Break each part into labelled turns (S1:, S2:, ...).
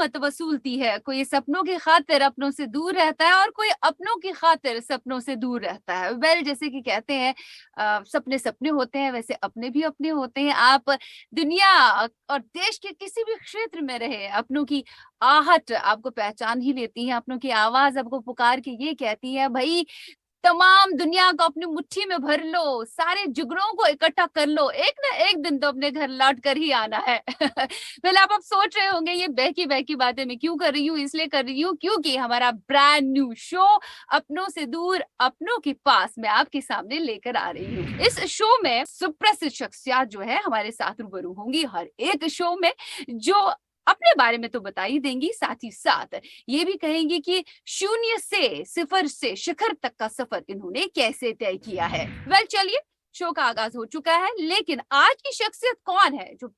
S1: कीमत वसूलती है। कोई सपनों की खातिर अपनों से दूर रहता है और कोई अपनों की खातिर सपनों से दूर रहता है। जैसे कि कहते हैं सपने सपने होते हैं, वैसे अपने भी अपने होते हैं। आप दुनिया और देश के किसी भी क्षेत्र में रहे, अपनों की आहट आपको पहचान ही लेती है, अपनों की आवाज आपको पुकार के ये कहती है, भाई तमाम दुनिया को अपनी मुट्ठी में भर लो, सारे जुगनों को इकट्ठा कर लो, एक ना एक दिन तो अपने घर लौट कर ही आना है। पहले आप सोच रहे होंगे ये बहकी बहकी बातें मैं क्यों कर रही हूँ, इसलिए कर रही हूँ क्योंकि हमारा ब्रांड न्यू शो अपनों से दूर अपनों के पास मैं आपके सामने लेकर आ रही हूँ। इस शो में सुप्रसिद्ध शख्सियत जो है हमारे साथ रूबरू होंगी हर एक शो में, जो अपने बारे में तो बता ही देंगी, साथ ही साथ ये भी कहेंगे कि शून्य से सिफर से शिखर तक का सफर इन्होंने कैसे तय किया है। चलिए शो का आगाज हो चुका है, लेकिन आज की शख्सियत कौन है जो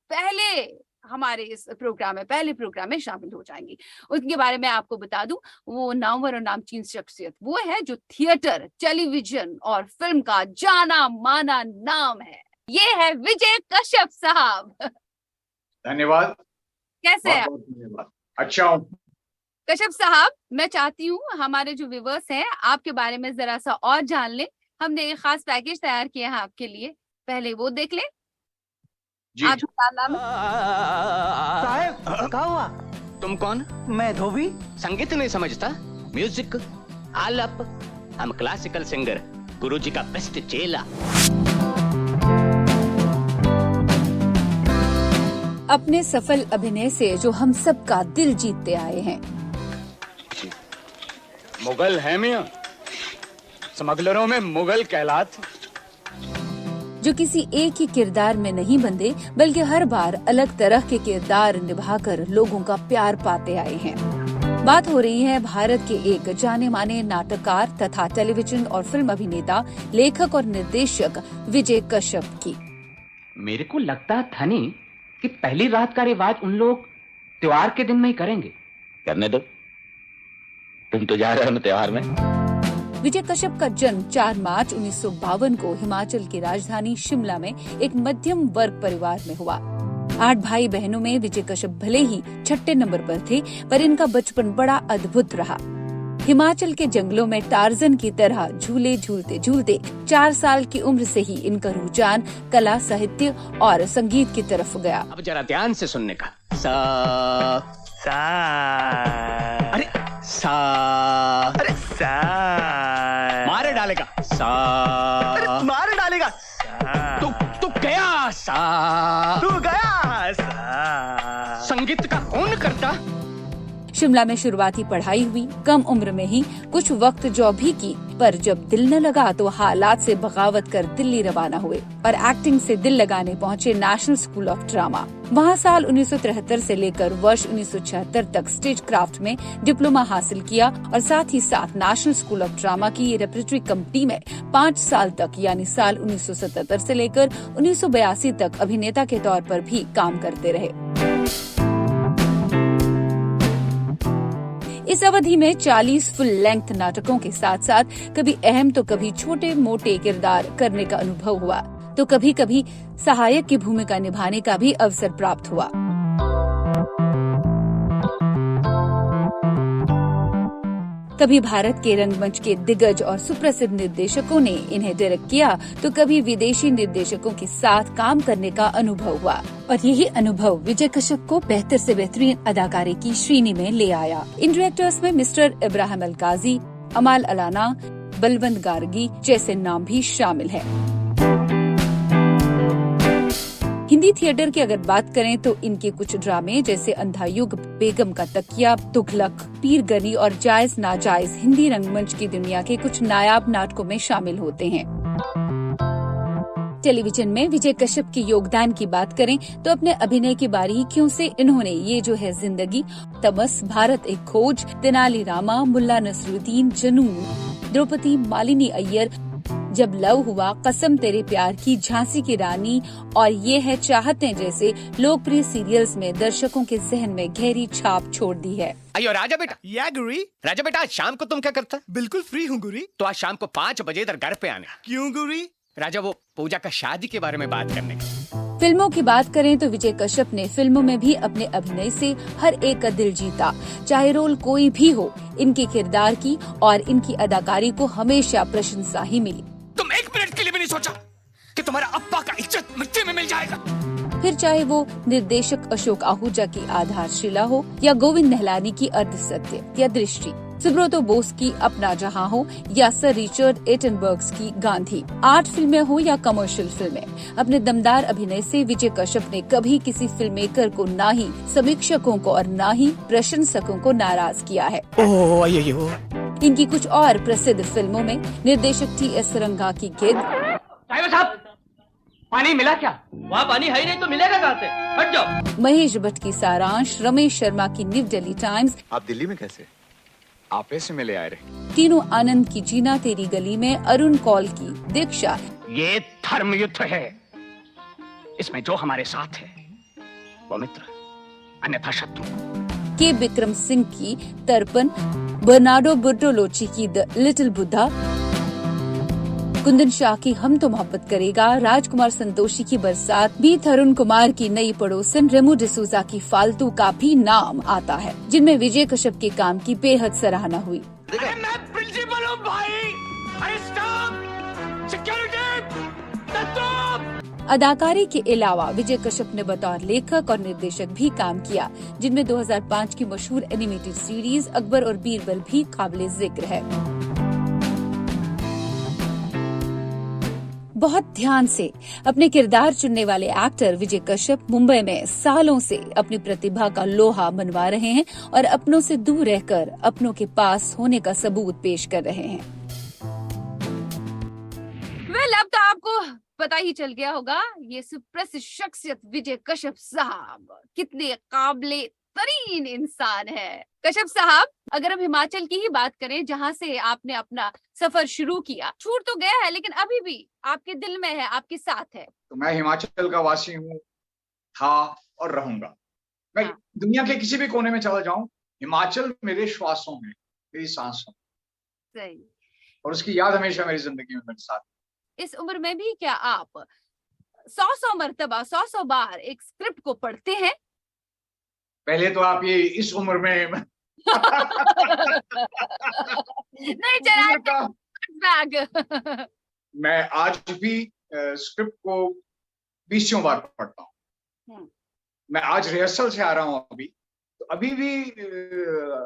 S1: हमारे इस पहले प्रोग्राम में शामिल हो जाएंगी, उनके बारे में आपको बता दूं। वो नामवर और नामचीन शख्सियत वो है जो थिएटर, टेलीविजन और फिल्म का जाना माना नाम है। ये है विजय कश्यप साहब।
S2: धन्यवाद।
S1: कैसे हैं?
S2: बहुत धन्यवाद। अच्छा हूँ।
S1: कश्यप साहब, मैं चाहती हूँ हमारे जो व्यूअर्स हैं आपके बारे में जरा सा और जान लें। हमने एक खास पैकेज तैयार किया है आपके लिए, पहले वो देख लें।
S2: जी।
S1: आप नाम
S3: साहब क्या हुआ?
S4: तुम कौन?
S3: मैं धोबी।
S4: संगीत नहीं समझता? म्यूजिक आलाप। हम क्लासिकल सिंगर, गुरुजी का बेस्ट चेला।
S1: अपने सफल अभिनय से जो हम सबका दिल जीतते आए हैं।
S2: मुगल है मियां, स्मगलरों में मुगल कहलात।
S1: जो किसी एक ही किरदार में नहीं बंधे, बल्कि हर बार अलग तरह के किरदार निभाकर लोगों का प्यार पाते आए हैं। बात हो रही है भारत के एक जाने माने नाटककार तथा टेलीविजन और फिल्म अभिनेता, लेखक और निर्देशक विजय कश्यप की।
S5: मेरे को लगता था नहीं कि पहली रात का रिवाज उन लोग त्योहार के दिन में ही करेंगे।
S4: करने दो, तुम तो जा रहे हो ना त्योहार में।
S1: विजय कश्यप का जन्म 4 मार्च 1952 को हिमाचल की राजधानी शिमला में एक मध्यम वर्ग परिवार में हुआ। 8 भाई बहनों में विजय कश्यप भले ही छठे नंबर पर थे, पर इनका बचपन बड़ा अद्भुत रहा। हिमाचल के जंगलों में टार्जन की तरह झूले झूलते झूलते 4 साल की उम्र से ही इनका रुझान कला, साहित्य और संगीत की तरफ गया।
S4: अब जरा ध्यान से सुनने का। सा
S3: सा
S4: अरे सा
S3: अरे सा
S4: मारे डालेगा। सा
S3: मार डालेगा।
S4: तू गया। सा
S3: तू गया। सा
S4: संगीत का कौन करता?
S1: शिमला में शुरुआती पढ़ाई हुई, कम उम्र में ही कुछ वक्त जॉब भी की, पर जब दिल न लगा तो हालात से बगावत कर दिल्ली रवाना हुए और एक्टिंग से दिल लगाने पहुंचे नेशनल स्कूल ऑफ ड्रामा। वहां साल 1973 से लेकर वर्ष 1976 तक स्टेज क्राफ्ट में डिप्लोमा हासिल किया और साथ ही साथ नेशनल स्कूल ऑफ ड्रामा की रेपर्टरी कंपनी में 5 साल तक यानी साल 1977 से लेकर 1982 तक अभिनेता के तौर पर भी काम करते रहे। इस अवधि में 40 फुल लेंथ नाटकों के साथ साथ कभी अहम तो कभी छोटे मोटे किरदार करने का अनुभव हुआ, तो कभी कभी सहायक की भूमिका निभाने का भी अवसर प्राप्त हुआ। कभी भारत के रंगमंच के दिग्गज और सुप्रसिद्ध निर्देशकों ने इन्हें डायरेक्ट किया, तो कभी विदेशी निर्देशकों के साथ काम करने का अनुभव हुआ और यही अनुभव विजय कश्यप को बेहतर से बेहतरीन अदाकारी की श्रेणी में ले आया। इन डायरेक्टर्स में मिस्टर इब्राहिम अल गाजी, अमाल अलाना, बलवंत गार्गी जैसे नाम भी शामिल हैं। हिंदी थिएटर की अगर बात करें तो इनके कुछ ड्रामे जैसे अंधायुग, बेगम का तकिया, तुगलक, पीर गनी और जायज नाजायज हिंदी रंगमंच की दुनिया के कुछ नायाब नाटकों में शामिल होते हैं। टेलीविजन में विजय कश्यप के योगदान की बात करें तो अपने अभिनय की बारीकियों से इन्होंने ये जो है जिंदगी, तमस, भारत एक खोज, तेनाली रामा, मुल्ला नसरुद्दीन, जनून, द्रौपदी, मालिनी अय्यर, जब लव हुआ, कसम तेरे प्यार की, झांसी की रानी और ये है चाहते जैसे लोकप्रिय सीरियल्स में दर्शकों के जहन में गहरी छाप छोड़ दी है।
S4: अयो राजा बेटा।
S3: या गुरी।
S4: राजा बेटा, आज शाम को तुम क्या करता?
S3: बिल्कुल फ्री हूँ गुरी।
S4: तो आज शाम को 5 बजे इधर घर पे आना।
S3: क्यों गुरी?
S4: राजा, वो पूजा का शादी के बारे में बात करने का।
S1: फिल्मों की बात करें तो विजय कश्यप ने फिल्मों में भी अपने अभिनय से हर एक का दिल जीता। चाहे रोल कोई भी हो, इनके किरदार की और इनकी अदाकारी को हमेशा प्रशंसा ही मिली।
S2: तुम एक मिनट के लिए भी नहीं सोचा कि तुम्हारा अप्पा का इज्जत मिट्टी में मिल जाएगा।
S1: फिर चाहे वो निर्देशक अशोक आहूजा की आधारशिला हो या गोविंद निहलानी की अर्धसत्य या दृष्टि, सुब्रतो बोस की अपना जहां हो या सर रिचर्ड एटनबर्ग्स की गांधी, आर्ट फिल्में हो या कमर्शियल फिल्में, अपने दमदार अभिनय से विजय कश्यप ने कभी किसी फिल्म मेकर को ना ही समीक्षकों को और ना ही प्रशंसकों को नाराज किया है। इनकी कुछ और प्रसिद्ध फिल्मों में निर्देशक टी.एस. रंगा की गिद्ध,
S5: ड्राइवर साहब, पानी मिला क्या?
S6: वहाँ पानी है ही नहीं तो मिलेगा कहाँ से? हट जाओ।
S1: महेश भट्ट की सारांश, रमेश शर्मा की न्यू दिल्ली टाइम्स,
S2: आप दिल्ली में कैसे? आप ऐसे में ले आए रहे।
S1: तीनों आनंद की जीना तेरी गली में, अरुण कौल की दीक्षा,
S4: ये धर्म युद्ध है। इसमें जो हमारे साथ है वो मित्र, अन्यथा शत्रु।
S1: के विक्रम सिंह की तर्पण, बर्नार्डो बर्टोलोची की द लिटिल बुद्धा, कुंदन शाह की हम तो मोहब्बत करेगा, राजकुमार संतोषी की बरसात, बी तरुण कुमार की नई पड़ोसन, रेमो डिसूजा की फालतू का भी नाम आता है, जिनमें विजय कश्यप के काम की बेहद सराहना हुई।
S2: अरे मैं प्रिंसिपल हूँ भाई। अरे स्टॉप! सिक्योरिटी!
S1: अदाकारी के अलावा विजय कश्यप ने बतौर लेखक और निर्देशक भी काम किया, जिनमें 2005 की मशहूर एनिमेटेड सीरीज अकबर और बीरबल भी काबिले जिक्र है। बहुत ध्यान से अपने किरदार चुनने वाले एक्टर विजय कश्यप मुंबई में सालों से अपनी प्रतिभा का लोहा मनवा रहे हैं और अपनों से दूर रहकर अपनों के पास होने का सबूत पेश कर रहे हैं। अब तो आपको पता ही चल गया होगा ये सुप्रसिद्ध शख्सियत विजय कश्यप साहब कितने काबिले तरीन इंसान है। कश्यप साहब, अगर हम हिमाचल की ही बात करें जहां से आपने अपना सफर शुरू किया, छूट तो गया है लेकिन अभी भी आपके दिल में है, आपके साथ है।
S7: तो मैं हिमाचल का वासी हूँ, था और रहूंगा। मैं दुनिया के किसी भी कोने में चला जाऊं, हिमाचल मेरे श्वासों में, मेरी सांसों में।
S1: सही।
S7: और उसकी याद हमेशा मेरी जिंदगी में मेरे साथ।
S1: इस उम्र में भी क्या आप 100 मर्तबा 100 बार एक स्क्रिप्ट को पढ़ते हैं?
S7: पहले तो आप ये इस उम्र में
S1: नहीं चला बैग।
S7: मैं आज भी स्क्रिप्ट को 20 बार पढ़ता हूँ। मैं आज रिहर्सल से आ रहा हूँ अभी, तो अभी भी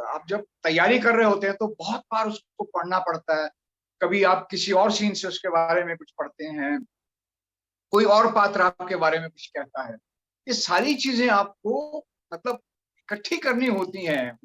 S7: आप जब तैयारी कर रहे होते हैं तो बहुत बार उसको पढ़ना पड़ता है। कभी आप किसी और सीन से उसके बारे में कुछ पढ़ते हैं, कोई और पात्र आपके बारे में कुछ कहता है। ये सारी चीजें आपको मतलब इकट्ठी करनी होती हैं,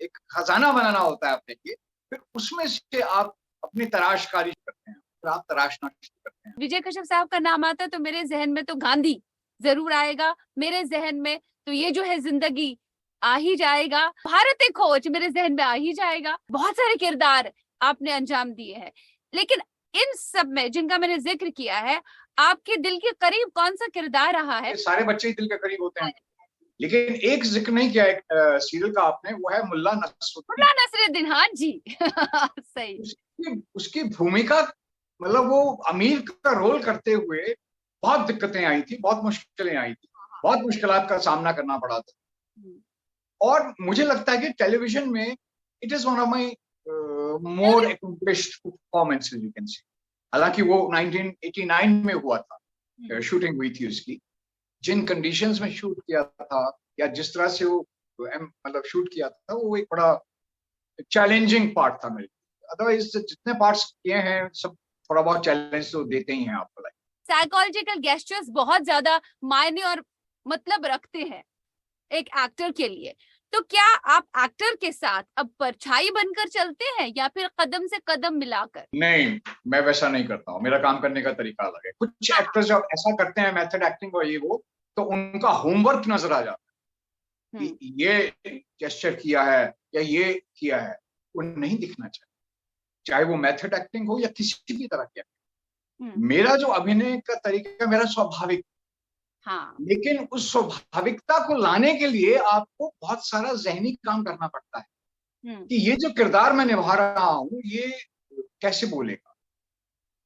S7: एक खजाना बनाना होता है अपने लिए। फिर उसमें से आप अपनी तराशकारी करते हैं, फिर आप तराशना शुरू करते हैं।
S1: विजय कश्यप साहब का नाम आता है तो मेरे जहन में तो गांधी जरूर आएगा, मेरे जहन में तो ये जो है जिंदगी आ ही जाएगा, भारत एक खोज मेरे जहन में आ ही जाएगा। बहुत सारे किरदार आपने अंजाम दिए हैं, लेकिन इन सब में जिनका मैंने जिक्र किया है, आपके दिल के करीब कौन सा किरदार रहा है?
S7: सारे बच्चे ही दिल के करीब होते हैं, लेकिन एक जिक्र नहीं किया एक सीरियल का आपने, वो है मुल्ला
S1: नसरुद्दीन। हाँ जी। सही।
S7: उसकी भूमिका मतलब वो अमीर का रोल करते हुए बहुत दिक्कतें आई थी, बहुत मुश्किलें आई थी, बहुत मुश्किलात का सामना करना पड़ा था। और मुझे लगता है कि टेलीविजन में it is one of my more accomplished performances you can say. हालांकि वो 1989 में हुआ था, शूटिंग हुई थी उसकी, जिन कंडीशंस में शूट किया था या जिस तरह से वो मतलब शूट किया था, वो एक बड़ा चैलेंजिंग पार्ट था मेरे लिए। अदरवाइज जितने पार्ट्स किए हैं सब थोड़ा बहुत चैलेंज तो देते ही हैं आपको।
S1: साइकोलॉजिकल गेस्चर्स बहुत ज्यादा मायने और मतलब रखते हैं एक एक्टर के लिए। तो क्या आप एक्टर के साथ अब परछाई बनकर चलते हैं या फिर कदम से कदम मिलाकर? नहीं,
S7: मैं वैसा नहीं करता हूँ, मेरा काम करने का तरीका अलग है। कुछ एक्टर्स जब ऐसा करते हैं मेथड एक्टिंग और ये वो, तो उनका होमवर्क नजर आ जाता है कि ये जेस्चर किया है या ये किया है, वो नहीं दिखना चाहिए, चाहे वो मेथड एक्टिंग हो या किसी भी तरह की एक्टिंग। मेरा जो अभिनय का तरीका मेरा स्वाभाविक, लेकिन उस स्वाभाविकता को लाने के लिए आपको बहुत सारा जहनी काम करना पड़ता है कि ये जो किरदार मैं निभा रहा हूँ ये कैसे बोलेगा,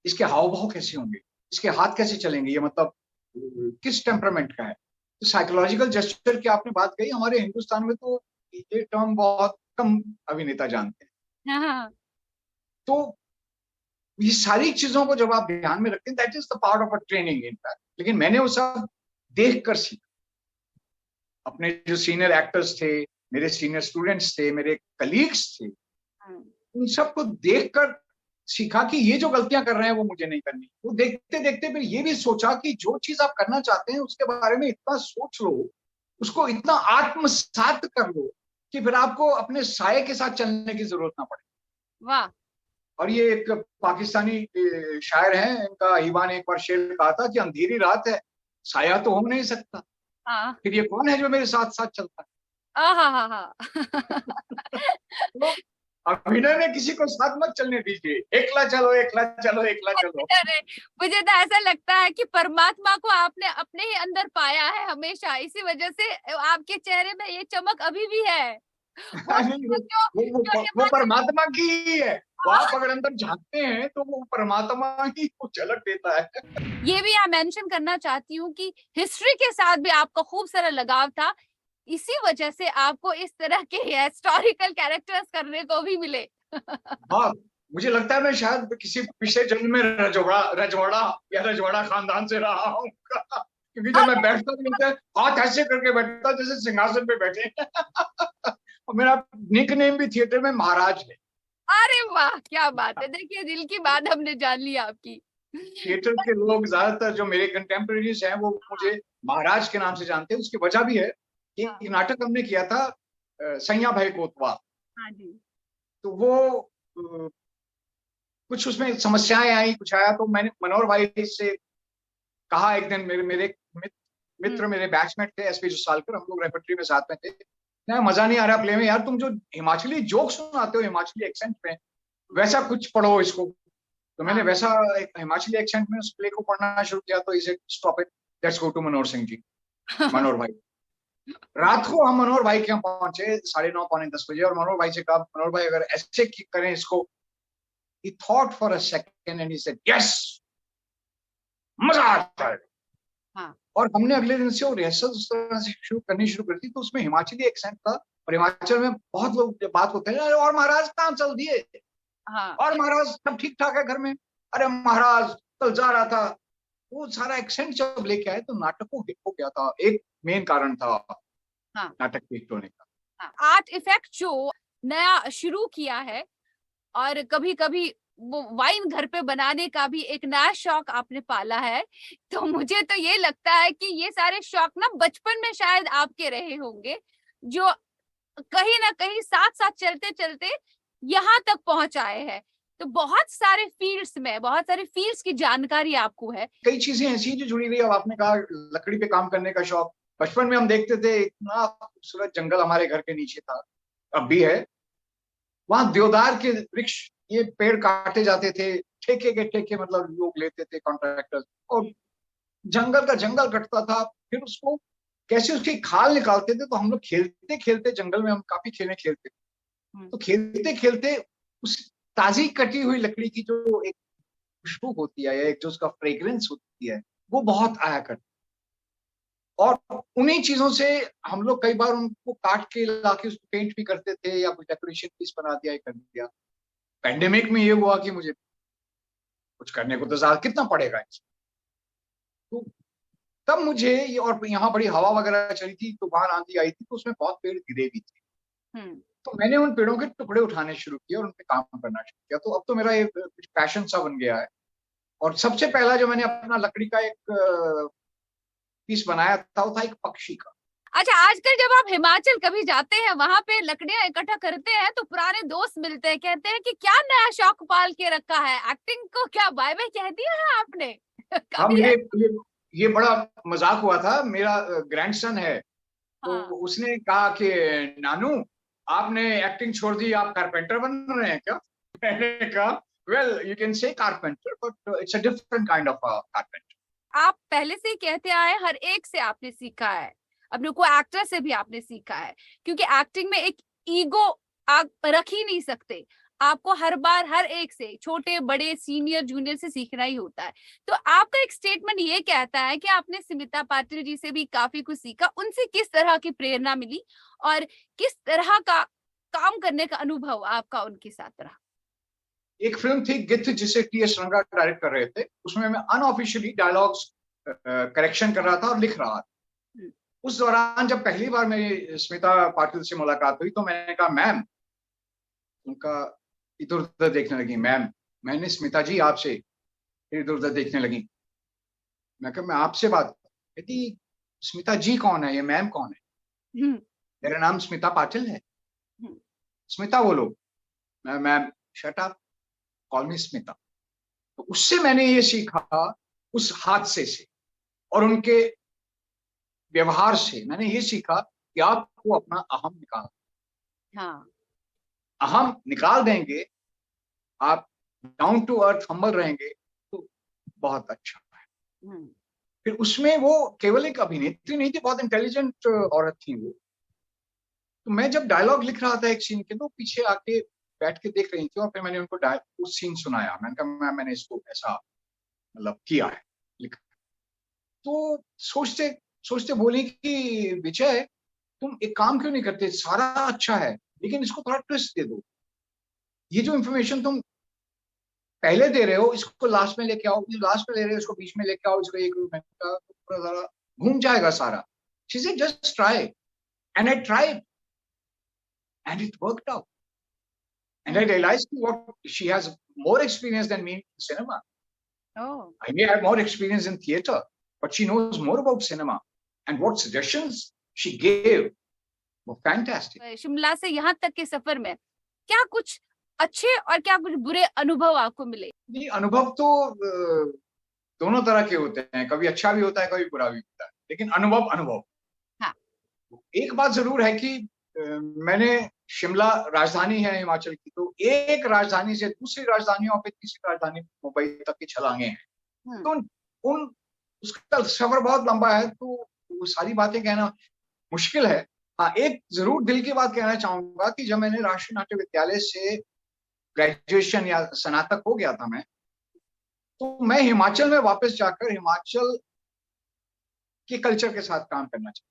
S7: इसके हाव भाव कैसे होंगे, इसके हाथ कैसे चलेंगे, ये मतलब किस टेम्परामेंट का है। तो साइकोलॉजिकल जेस्चर की आपने बात कही, हमारे हिंदुस्तान में तो ये टर्म बहुत कम अभिनेता जानते हैं।
S1: हाँ हाँ
S7: तो ये सारी चीजों को जब आप ध्यान में रखते हैं, that is the part of a training in fact. लेकिन मैंने वो सब देख कर सीखा। अपने जो सीनियर एक्टर्स थे, मेरे सीनियर स्टूडेंट्स थे, मेरे कलीग्स थे, उन सबको देखकर सीखा कि ये जो गलतियां कर रहे हैं वो मुझे नहीं करनी। वो देखते देखते फिर ये भी सोचा कि जो चीज आप करना चाहते हैं उसके बारे में इतना सोच लो, उसको इतना आत्मसात कर लो कि फिर आपको अपने साये के साथ चलने की जरूरत ना पड़े।
S1: वाह।
S7: और ये एक पाकिस्तानी शायर हैं, इनका हिबा ने एक बार शेर कहा था कि अंधेरी रात है, साया तो हो नहीं सकता,
S1: हाँ
S7: फिर ये कौन है जो मेरे साथ साथ चलता है।
S1: हाँ
S7: तो अभिनय में किसी को साथ मत चलने दीजिए, एकला चलो एकला चलो एकला चलो।
S1: अरे मुझे तो ऐसा लगता है कि परमात्मा को आपने अपने ही अंदर पाया है हमेशा, इसी वजह से आपके चेहरे में ये चमक अभी भी है।
S7: वो परमात्मा की ही है। वो आप अगर अंदर झांकते हैं तो वो परमात्मा ही कुछ झलक देता है।
S1: ये भी मैं मेंशन करना चाहती हूँ कि हिस्ट्री के साथ भी आपका खूब सारा लगाव था, इसी वजह से आपको इस तरह के हिस्टोरिकल कैरेक्टर्स करने को भी मिले।
S7: हाँ, मुझे लगता है मैं शायद किसी पिछले जन्म में रजवाड़ा खानदान से रहा हूँ। क्योंकि जब मैं बैठता हूँ हाथ ऐसे करके बैठता जैसे सिंहासन पे बैठे। और मेरा निक नेम भी थिएटर में महाराज है।
S1: अरे वाह, क्या बात है। देखिए, दिल की बात हमने जान ली आपकी।
S7: थिएटर के लोग ज्यादातर जो मेरे कंटेम्परेरीज हैं वो मुझे महाराज के नाम से जानते हैं। उसकी वजह भी है कि एक नाटक हमने किया था सैया भाई कोतवाल।
S1: हाँ जी।
S7: तो वो कुछ उसमें समस्याएं आई, कुछ आया, तो मैंने मनोहर भाई से कहा एक दिन, मेरे मित्र मेरे बैचमेट थे एसपी जुसालकर, हम लोग रेपर्टरी में साथ में थे। नहीं, मजा नहीं आ रहा प्ले में यार, तुम जो हिमाचली जोक सुनाते हो हिमाचली एक्सेंट में, वैसा कुछ पढ़ो इसको। तो मैंने वैसा एक हिमाचली एक्सेंट में उस प्ले को पढ़ना शुरू किया। तो इसे stop it, let's go to Manohar Singh ji. Manohar भाई, रात को हम मनोहर भाई के यहाँ पहुंचे 9:30 पौने 10 बजे, और मनोहर भाई से कहा, मनोहर भाई अगर ऐसे करें इसको। He thought for a second and he said, yes, मजा आता है।
S1: हाँ।
S7: और हमने अगले दिन से वो रिहर्सल उस तरह से शुरू कर दी। तो उसमें हिमाचली एक्सेंट था, और हिमाचल में बहुत लोग बात होते हैं, और महाराज कहाँ चल दिए,
S1: हाँ।
S7: और महाराज सब ठीक ठाक है घर में, अरे महाराज कल जा रहा था। वो सारा एक्सेंट जब लेके आए तो नाटक को हिट हो गया था। एक मेन कारण था
S1: हाँ।
S7: नाटक के हिट होने का।
S1: आर्ट इफेक्ट जो नया शुरू किया है, और कभी कभी वो वाइन घर पे बनाने का भी एक नया शौक आपने पाला है। तो मुझे तो ये लगता है कि ये सारे शौक ना बचपन में शायद आपके रहे होंगे, जो कहीं ना कहीं साथ साथ चलते चलते यहाँ तक पहुंचाए हैं। तो बहुत सारे फील्ड्स की जानकारी आपको है।
S7: कई चीजें ऐसी जो जुड़ी हुई। अब आपने कहा लकड़ी पे काम करने का शौक, बचपन में हम देखते थे, इतना खूबसूरत जंगल हमारे घर के नीचे था, अब भी है। वहां देवदार के वृक्ष, ये पेड़ काटे जाते थे, ठेके के ठेके, मतलब लोग लेते थे कॉन्ट्रैक्टर्स, और जंगल का जंगल कटता था। फिर उसको कैसे उसकी खाल निकालते थे। तो हम लोग खेलते खेलते जंगल में हम काफी खेलें खेलते थे। तो खेलते खेलते उस ताजी कटी हुई लकड़ी की जो एक खुशबू होती है, या एक जो उसका फ्रेग्रेंस होती है, वो बहुत आया करती। और उन्हीं चीजों से हम लोग कई बार उनको काट के लाके उसको पेंट भी करते थे, या कुछ डेकोरेशन पीस बना दिया, कर दिया। पैंडेमिक में ये हुआ कि मुझे कुछ करने को तो ज्यादा कितना पड़ेगा। तो तब मुझे ये, और यहाँ बड़ी हवा वगैरह चली थी, तूफान आंधी आई थी, तो उसमें बहुत पेड़ गिरे भी थे। तो मैंने उन पेड़ों के टुकड़े उठाने शुरू किए और उन पे काम करना शुरू किया। तो अब तो मेरा ये कुछ पैशन सा बन गया है। और सबसे पहला जो मैंने अपना लकड़ी का एक पीस बनाया था, वो था एक पक्षी का।
S1: अच्छा, आजकल जब आप हिमाचल कभी जाते हैं, वहां पे लकड़ियां इकट्ठा करते हैं, तो पुराने दोस्त मिलते हैं, कहते हैं कि क्या नया शौक पाल के रखा है, एक्टिंग को क्या बाय बाय कह दिया है आपने?
S7: हाँ, ये बड़ा मजाक हुआ था। मेरा ग्रैंडसन है, तो उसने कहा कि नानू आपने एक्टिंग छोड़ दी, आप कारपेंटर बन रहे हैं क्या? मैंने कहा वेल यू कैन से carpenter, but it's a different kind of carpenter.
S1: आप पहले से ही कहते आए, हर एक से आपने सीखा है, अपने को एक्टर से भी आपने सीखा है, क्योंकि एक्टिंग में एक ईगो आप रख ही नहीं सकते। आपको हर बार हर एक से, छोटे बड़े सीनियर जूनियर से सीखना ही होता है। तो आपका एक स्टेटमेंट ये कहता है कि आपने स्मिता पाटिल जी से भी काफी कुछ सीखा, उनसे किस तरह की प्रेरणा मिली और किस तरह का काम करने का अनुभव आपका उनके साथ रहा?
S7: एक फिल्म थी गिद्ध जिसे टी.एस. रंगा डायरेक्ट कर रहे थे, उसमें मैं अनऑफिशियली डायलॉग्स करेक्शन कर रहा था और लिख रहा था। उस दौरान जब पहली बार मेरी स्मिता पाटिल से मुलाकात हुई तो मैंने कहा मैम, उनका इधर उधर देखने लगी, मैम, मैंने स्मिता जी आपसे, इधर उधर देखने लगी। मैं कहा मैं आपसे बात, कहती स्मिता जी कौन है, ये मैम कौन है? मेरा नाम स्मिता पाटिल है। स्मिता बोलो। मैम शट अप, कॉल मी स्मिता। तो उससे मैंने ये सीखा, उस हादसे से और उनके व्यवहार से मैंने ये सीखा कि आपको अपना अहम निकाल,
S1: हाँ,
S7: अहम निकाल देंगे, आप डाउन टू अर्थ हम्बल रहेंगे तो बहुत अच्छा है। फिर उसमें वो केवल एक अभिनेत्री नहीं थी, बहुत इंटेलिजेंट औरत थी वो। तो मैं जब डायलॉग लिख रहा था एक सीन के, तो पीछे आके बैठ के देख रही थी और फिर मैंने उनको उस सीन सुनाया। मैंने कहा मैम मैंने इसको ऐसा मतलब किया है, लिखा। तो सोचते सोचते बोली कि विजय तुम एक काम क्यों नहीं करते, सारा अच्छा है लेकिन इसको थोड़ा ट्विस्ट दे दो, ये जो इंफॉर्मेशन तुम पहले दे रहे हो इसको लास्ट में लेके आओ, लास्ट में ले रहे हो इसको बीच में लेके आओ, इसको एक मिनट का पूरा सारा घूम जाएगा सारा। She said just try, and I tried and it worked out, and I realized what she has more experience than me in cinema.
S1: Oh,
S7: I may have more experience in theater, but she knows more about cinema, and what suggestions she gave were fantastic.
S1: Shimla से यहाँ तक के सफर में क्या कुछ अच्छे और क्या कुछ बुरे अनुभव आपको मिले?
S7: ये अनुभव तो दोनों तरह के होते हैं, कभी अच्छा भी होता है कभी बुरा भी होता है, लेकिन अनुभव अनुभव।
S1: हाँ।
S7: एक बात जरूर है कि मैंने शिमला राजधानी है हिमाचल की, तो एक राजधानी से दूसरी राजधानियों और फिर तीसरी राजधानी मुंबई तक की छलांगे हैं। तो उन उसका सफर बहुत लंबा है, तो वो सारी बातें कहना मुश्किल है। हाँ, एक जरूर दिल की बात कहना चाहूंगा कि जब मैंने राष्ट्रीय नाट्य विद्यालय से ग्रेजुएशन या स्नातक हो गया था मैं, तो मैं हिमाचल में वापस जाकर हिमाचल के कल्चर के साथ काम करना चाहता।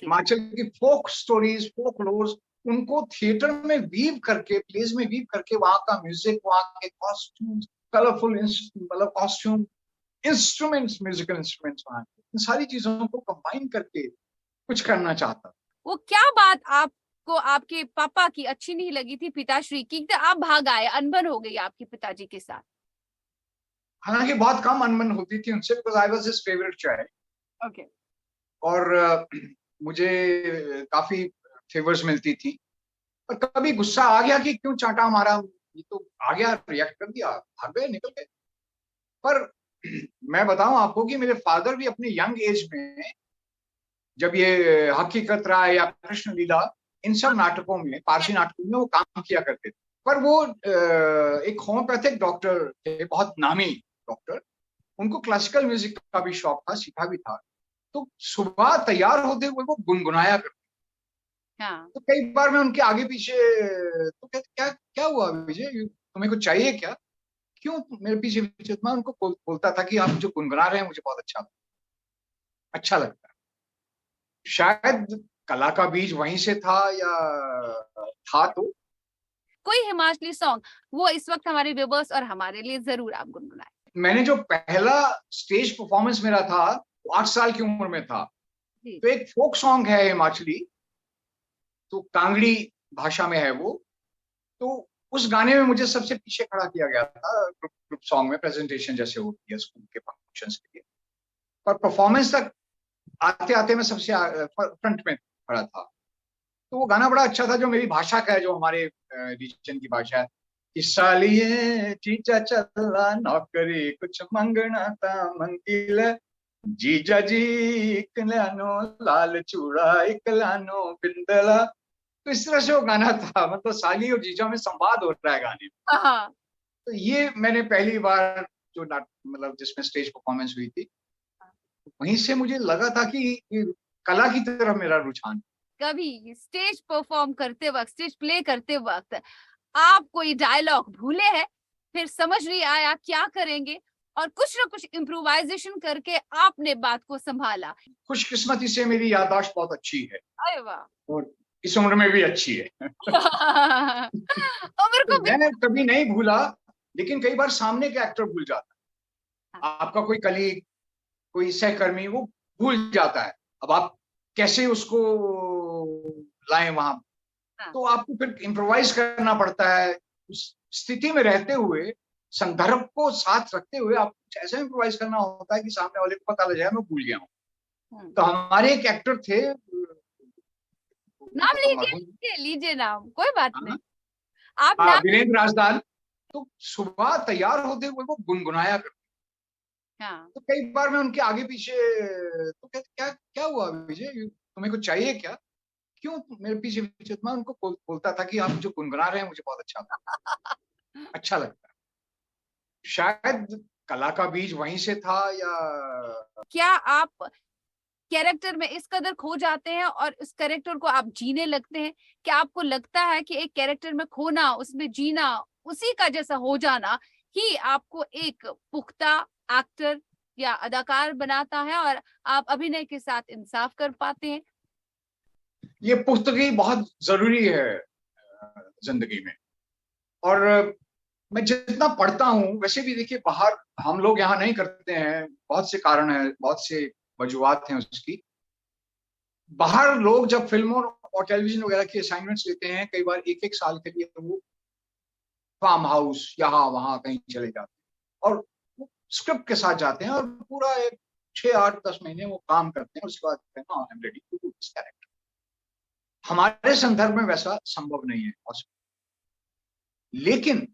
S7: हिमाचल की फोक स्टोरीज, फोक लोर्स, उनको थिएटर में वीव करके, प्लेस में वीव करके, वहां का म्यूजिक, वहां के कॉस्ट्यूम्स, कलरफुल मतलब कॉस्ट्यूम, इंस्ट्रूमेंट्स, म्यूजिकल इंस्ट्रूमेंट्स, वहां इन सारी चीजों को कंबाइन करके कुछ करना चाहता।
S1: वो क्या बात आपको आपके पापा की अच्छी नहीं लगी थी, पिताश्री की, तो आप भाग आए, अनबन हो गई आपके पिताजी के साथ?
S7: हालांकि बहुत कम अनबन होती थी उनसे, because I was his favourite child.
S1: Okay.
S7: और मुझे काफी फेवर्स मिलती थी, पर कभी गुस्सा आ गया कि क्यों चांटा मारा, ये तो आ गया, रिएक्ट कर दिया, भाग गए, निकल गए। पर मैं बताऊं आपको कि मेरे फादर भी अपने यंग एज में, जब ये हकीकत राय या कृष्ण लीला, इन सब नाटकों में, पारसी नाटकों में वो काम किया करते थे। पर वो एक होम्योपैथिक डॉक्टर थे, बहुत नामी डॉक्टर, उनको क्लासिकल म्यूजिक का भी शौक था, सीखा भी था। तो सुबह तैयार होते हुए वो गुनगुनाया करते।
S1: हाँ।
S7: तो कई बार मैं उनके आगे पीछे, तो कहते क्या क्या हुआ विजय, तुम्हें कुछ चाहिए क्या, क्यों मेरे पीछे पीछे? मैं उनको बोलता था कि आप जो गुनगुना रहे हैं मुझे बहुत अच्छा लगता है। शायद कला का बीज वहीं से था या था। तो
S1: कोई हिमाचली सॉन्ग वो इस वक्त हमारे व्यूअर्स और हमारे लिए जरूर आप गुनगुनाएं।
S7: मैंने जो पहला स्टेज परफॉर्मेंस मेरा था 8 साल की उम्र में था। तो एक फोक सॉन्ग है हिमाचली, तो कांगड़ी भाषा में है वो। तो उस गाने में मुझे सबसे पीछे खड़ा किया गया था, ग्रुप सॉन्ग में प्रेजेंटेशन जैसे होती है स्कूल के फंक्शंस के लिए। पर परफॉर्मेंस तक आते आते मैं सबसे फ्रंट में खड़ा था। तो वो गाना बड़ा अच्छा था, जो मेरी भाषा का है, जो हमारे रीजन की भाषा है। कि सालिए चीचा चला नौकरी कुछ मंगना था मंदिल, जीजा जी इकलानो लाल चूड़ा इकलानो बिंदला। तो इस तरह से वो गाना था, मतलब साली और जीजा में संवाद हो रहा है गाने में। तो ये मैंने पहली बार जो मतलब जिसमें स्टेज परफॉर्मेंस हुई थी, वहीं से मुझे लगा था कि कला की तरफ मेरा रुझान।
S1: कभी स्टेज परफॉर्म करते वक्त, स्टेज प्ले करते वक्त आप कोई डायलॉग भूले हैं, फिर समझ नहीं आया क्या करेंगे, और कुछ ना कुछ इम्प्रोवाइजेशन करके आपने बात को संभाला?
S7: खुशकिस्मती से मेरी याददाश्त बहुत अच्छी है
S1: अरे वाह!
S7: और इस उम्र में भी अच्छी है।
S1: उम्र को भी
S7: मैं कभी नहीं भूला, लेकिन कई बार सामने के एक्टर भूल जाता है। आपका कोई कलीग, कोई सहकर्मी वो भूल जाता है। अब आप कैसे उसको लाएं वहां,
S1: हाँ।
S7: तो आपको फिर इम्प्रोवाइज करना पड़ता है। उस स्थिति में रहते हुए, संदर्भ को साथ रखते हुए आप कुछ ऐसा इम्प्रोवाइज करना होता है कि सामने वाले को पता लग जाए मैं भूल गया हूँ। तो हमारे एक एक्टर थे,
S1: नाम लीजिए नाम, कोई बात नहीं। आप
S7: हाँ,
S1: नाम
S7: वीरेंद्र राजदान। तो सुबह तैयार होते हुए वो गुनगुनाया करते।
S1: हाँ,
S7: तो कई बार मैं उनके आगे पीछे, तो कहते क्या क्या हुआ विजय, तुम्हें कुछ चाहिए क्या, क्यों मेरे पीछे पीछे। मैं उनको बोलता था कि आप जो गुनगुना रहे हैं मुझे बहुत अच्छा लगता है। शायद कला का बीज वहीं से था, या
S1: क्या आप कैरेक्टर में इस कदर खो जाते हैं और उस कैरेक्टर को आप जीने लगते हैं? क्या आपको लगता है कि एक कैरेक्टर में खोना, उसमें जीना, उसी का जैसा हो जाना ही आपको एक पुख्ता एक्टर या अदाकार बनाता है और आप अभिनय के साथ इंसाफ कर पाते हैं?
S7: ये पुख्तगी बहुत जरूरी है जिंदगी में। और मैं जितना पढ़ता हूँ, वैसे भी देखिए बाहर हम लोग यहाँ नहीं करते हैं, बहुत से कारण है, बहुत से वजूहात हैं उसकी। बाहर लोग जब फिल्मों और टेलीविजन वगैरह की असाइनमेंट्स लेते हैं, कई बार एक एक साल के लिए वो फार्म हाउस यहाँ वहां कहीं चले जाते हैं और स्क्रिप्ट के साथ जाते हैं और पूरा एक 6-8-10 महीने वो काम करते हैं। उसके बाद कहते हैं I am ready to do this character. हमारे संदर्भ में वैसा संभव नहीं है। लेकिन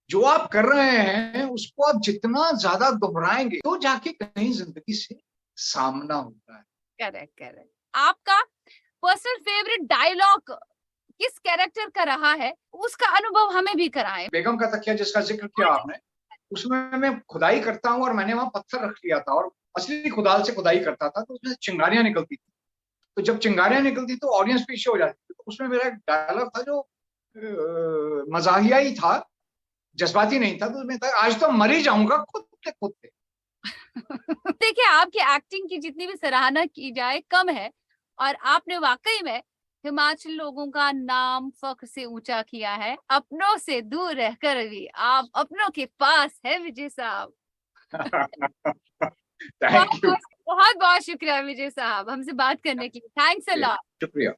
S7: जो आप कर रहे हैं उसको आप जितना ज्यादा दोहराएंगे तो जाके कहीं जिंदगी से सामना होता है।
S1: करेक्ट। आपका पर्सनल फेवरेट डायलॉग किस कैरेक्टर का रहा है, उसका अनुभव हमें भी कराएं।
S7: बेगम का तकिया जिसका जिक्र किया आपने, उसमें मैं खुदाई करता हूँ और मैंने वहां पत्थर रख लिया था और असली खुदाल से खुदाई करता था, तो उसमें चिंगारियां निकलती थी। तो जब चिंगारियां निकलती तो ऑडियंस पीछे हो जाती थी। तो उसमें मेरा एक डायलॉग था जो मजाहिया ही था, जज्बाती नहीं था। तो मैं था, आज तो मर ही जाऊंगा खुद पे।
S1: देखिए, आपकी एक्टिंग की जितनी भी सराहना की जाए कम है, और आपने वाकई में हिमाचल लोगों का नाम फख्र से ऊंचा किया है। अपनों से दूर रहकर भी आप अपनों के पास है विजय साहब।
S7: थैंक यू,
S1: बहुत बहुत शुक्रिया विजय साहब हमसे बात करने के लिए। Thanks a lot.
S7: शुक्रिया।